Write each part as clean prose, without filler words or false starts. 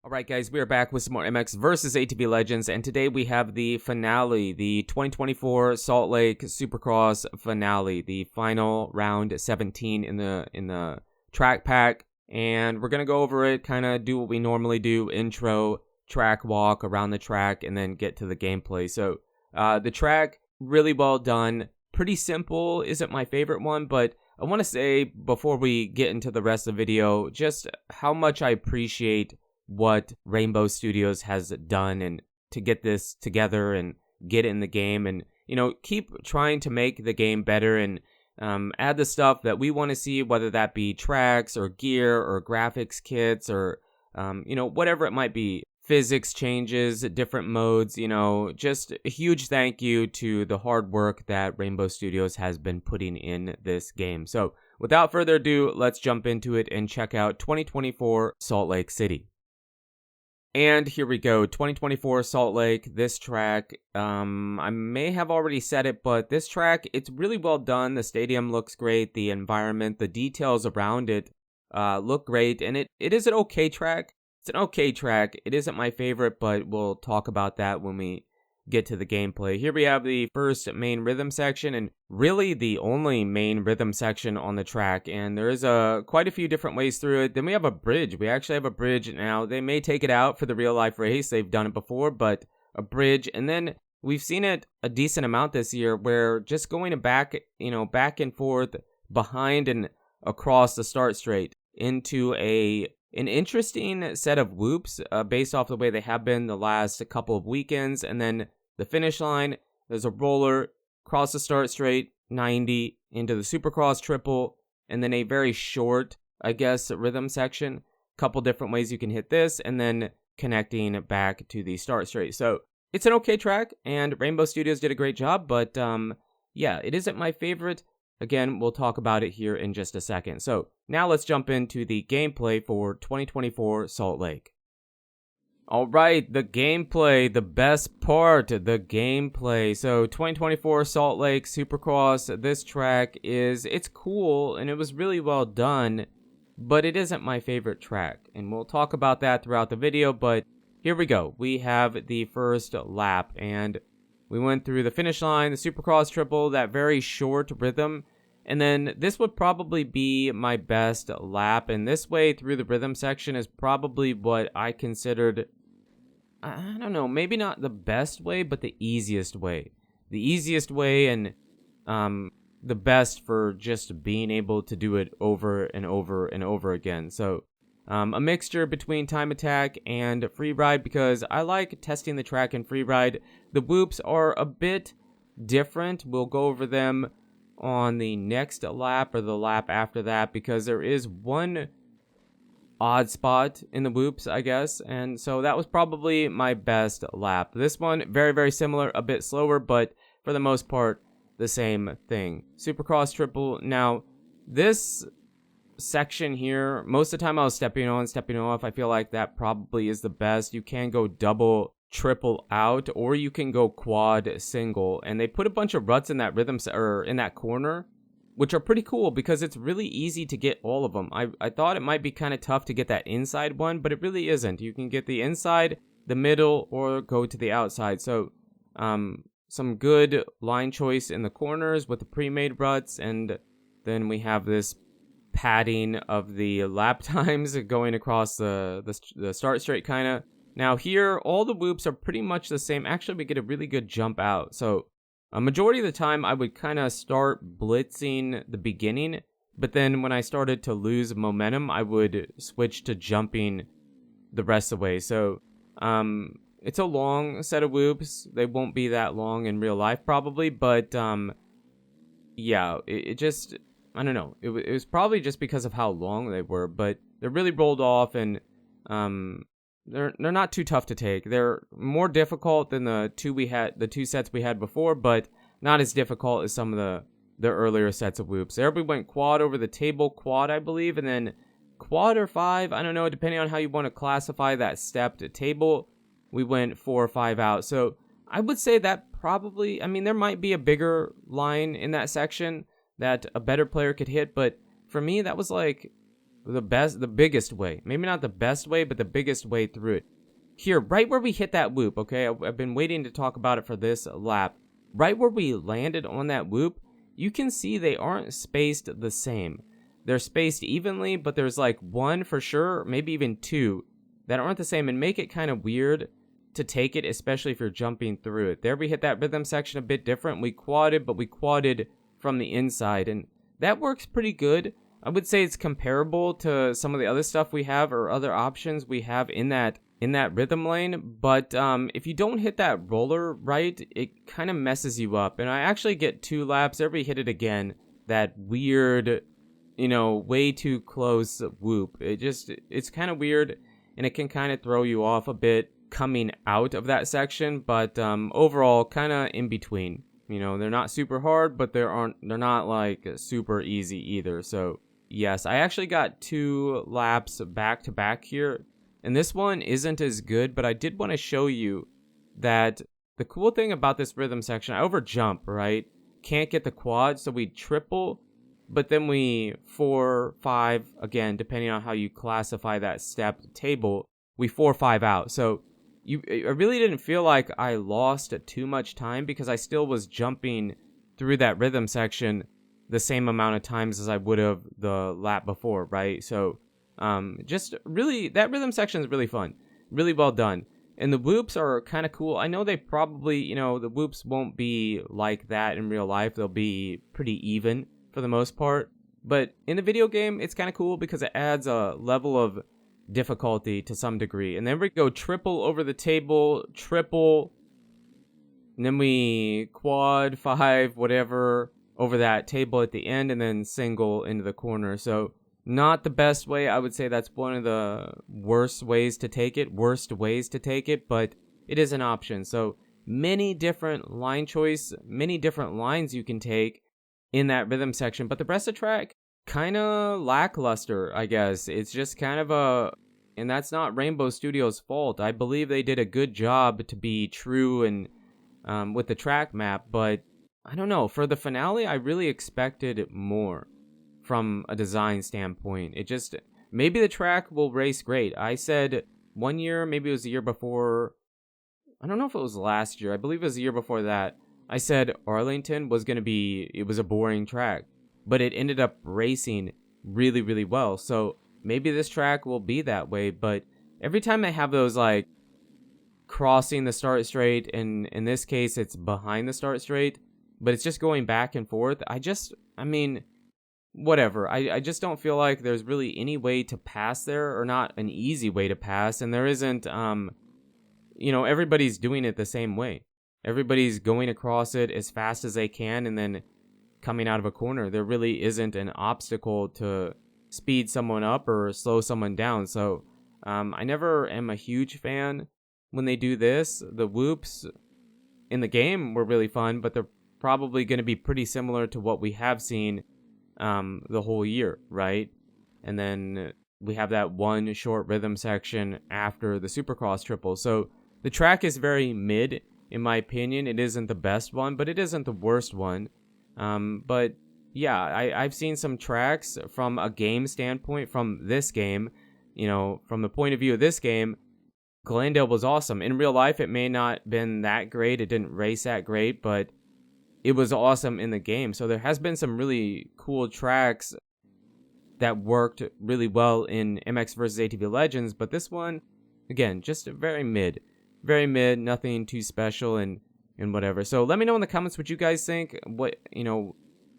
Alright guys, we are back with some more MX versus ATV Legends, and today we have the finale, the 2024 Salt Lake Supercross finale, the final round 17 in the track pack, and we're going to go over it, kind of do what we normally do, intro, track walk around the track, and then get to the gameplay. So, the track, really well done, pretty simple, isn't my favorite one, but I want to say, before we get into the rest of the video, just how much I appreciate what Rainbow Studios has done and to get this together and get it in the game and, keep trying to make the game better and add the stuff that we want to see, whether that be tracks or gear or graphics kits or, whatever it might be. Physics changes, different modes, just a huge thank you to the hard work that Rainbow Studios has been putting in this game. So without further ado, let's jump into it and check out 2024 Salt Lake City. And here we go, 2024 Salt Lake, this track, I may have already said it, but this track, it's really well done. The stadium looks great, the environment, the details around it look great, and it is an okay track. It's an okay track. It isn't my favorite, but we'll talk about that when we get to the gameplay. Here we have the first main rhythm section, and really the only main rhythm section on the track, and there is quite a few different ways through it. Then we have a bridge. We actually have a bridge now. They may take it out for the real life race. They've done it before, but a bridge. And then we've seen it a decent amount this year where just going back and forth behind and across the start straight into an interesting set of whoops based off the way they have been the last couple of weekends. And then the finish line, there's a roller, cross the start straight, 90, into the Supercross triple, and then a very short, rhythm section. Couple different ways you can hit this, and then connecting back to the start straight. So it's an okay track, and Rainbow Studios did a great job, but it isn't my favorite. Again, we'll talk about it here in just a second. So now let's jump into the gameplay for 2024 Salt Lake. Alright, the gameplay, the best part, the gameplay. So 2024 Salt Lake Supercross, this track it's cool and it was really well done, but it isn't my favorite track. And we'll talk about that throughout the video, but here we go. We have the first lap and we went through the finish line, the Supercross triple, that very short rhythm. And then this would probably be my best lap. And this way through the rhythm section is probably what I considered, I don't know, maybe not the best way, but the easiest way. The easiest way and the best for just being able to do it over and over and over again. So a mixture between time attack and free ride because I like testing the track in free ride. The whoops are a bit different. We'll go over them on the next lap or the lap after that because there is one odd spot in the whoops, I guess, and so that was probably my best lap. This one, very, very similar, a bit slower, but for the most part, the same thing. Supercross triple. Now, this section here, most of the time I was stepping on, stepping off. I feel like that probably is the best. You can go double, triple out, or you can go quad, single, and they put a bunch of ruts in that rhythm or in that corner, which are pretty cool because it's really easy to get all of them. I thought it might be kind of tough to get that inside one, but it really isn't. You can get the inside, the middle, or go to the outside. So some good line choice in the corners with the pre-made ruts, and then we have this padding of the lap times going across the start straight kind of. Now here, all the whoops are pretty much the same. Actually, we get a really good jump out. So a majority of the time, I would kind of start blitzing the beginning, but then when I started to lose momentum, I would switch to jumping the rest of the way. So it's a long set of whoops. They won't be that long in real life probably, but it just, I don't know. It was probably just because of how long they were, but they're really rolled off and they're not too tough to take. They're more difficult than the two sets we had before, but not as difficult as some of the earlier sets of whoops. There we went quad over the table quad, I believe, and then quad or 5, I don't know, depending on how you want to classify that stepped table, we went 4 or 5 out. So I would say that probably, there might be a bigger line in that section that a better player could hit, but for me, that was like the biggest way. Maybe not the best way, but the biggest way through it. Here, right where we hit that whoop, okay? I've been waiting to talk about it for this lap. Right where we landed on that whoop, you can see they aren't spaced the same. They're spaced evenly, but there's like one for sure, maybe even two, that aren't the same and make it kind of weird to take it, especially if you're jumping through it. There we hit that rhythm section a bit different. We quadded, but we quadded from the inside, and that works pretty good. I would say it's comparable to some of the other stuff we have or other options we have in that rhythm lane, but if you don't hit that roller right, it kind of messes you up. And I actually get 2 laps every hit it again. That weird, way too close whoop. It's kind of weird, and it can kind of throw you off a bit coming out of that section, but overall kind of in between. They're not super hard, but they're not like super easy either. So yes, I actually got 2 laps back to back here. And this one isn't as good, but I did want to show you that the cool thing about this rhythm section, I overjump, right? Can't get the quad, so we triple, but then we 4, 5, again, depending on how you classify that step table, we 4, 5 out. So I really didn't feel like I lost too much time because I still was jumping through that rhythm section the same amount of times as I would have the lap before, right? So just really, that rhythm section is really fun, really well done. And the whoops are kind of cool. I know they probably, the whoops won't be like that in real life. They'll be pretty even for the most part. But in the video game, it's kind of cool because it adds a level of difficulty to some degree. And then we go triple over the table, triple, and then we quad, 5, whatever, over that table at the end, and then single into the corner. So not the best way. I would say that's one of the worst ways to take it, but it is an option. So many different line choice, many different lines you can take in that rhythm section, but the rest of the track, kind of lackluster, I guess. It's just kind of and that's not Rainbow Studios' fault. I believe they did a good job to be true and with the track map, but I don't know. For the finale, I really expected more from a design standpoint. Maybe the track will race great. I said one year, maybe it was the year before, I don't know if it was last year, I believe it was the year before that, I said Arlington was going to be, it was a boring track, but it ended up racing really, really well. So maybe this track will be that way, but every time they have those like crossing the start straight, and in this case it's behind the start straight, but it's just going back and forth, whatever. I just don't feel like there's really any way to pass there, or not an easy way to pass, and there isn't, everybody's doing it the same way. Everybody's going across it as fast as they can and then coming out of a corner. There really isn't an obstacle to speed someone up or slow someone down. So I never am a huge fan when they do this. The whoops in the game were really fun, but they're probably going to be pretty similar to what we have seen the whole year, right? And then we have that one short rhythm section after the Supercross triple. So the track is very mid, in my opinion. It isn't the best one, but it isn't the worst one. But yeah, I've seen some tracks from a game standpoint, from this game, from the point of view of this game, Glendale was awesome. In real life, it may not been that great. It didn't race that great, but it was awesome in the game. So there has been some really cool tracks that worked really well in MX versus ATV Legends, but this one, again, just very mid, nothing too special and whatever. So let me know in the comments what you guys think.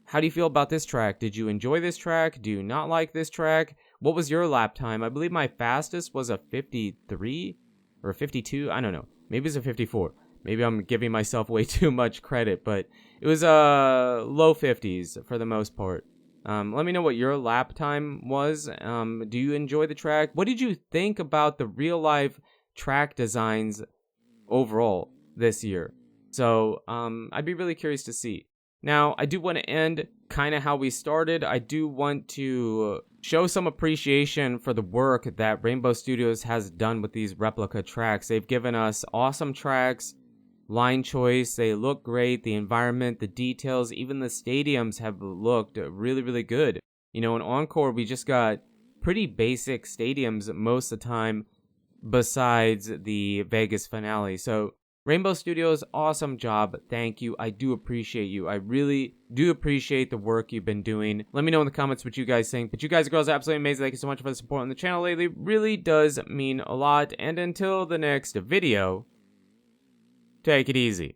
How do you feel about this track? Did you enjoy this track? Do you not like this track? What was your lap time? I believe my fastest was a 53 or 52. I don't know. Maybe it's a 54. Maybe I'm giving myself way too much credit, but it was low 50s for the most part. Let me know what your lap time was. Do you enjoy the track? What did you think about the real life track designs overall this year? So I'd be really curious to see. Now, I do want to end kind of how we started. I do want to show some appreciation for the work that Rainbow Studios has done with these replica tracks. They've given us awesome tracks, line choice, they look great, the environment, the details, even the stadiums have looked really, really good. In Encore, we just got pretty basic stadiums most of the time besides the Vegas finale. So Rainbow Studios, awesome job. Thank you. I do appreciate you. I really do appreciate the work you've been doing. Let me know in the comments what you guys think. But you guys and girls are absolutely amazing. Thank you so much for the support on the channel lately. Really does mean a lot. And until the next video, take it easy.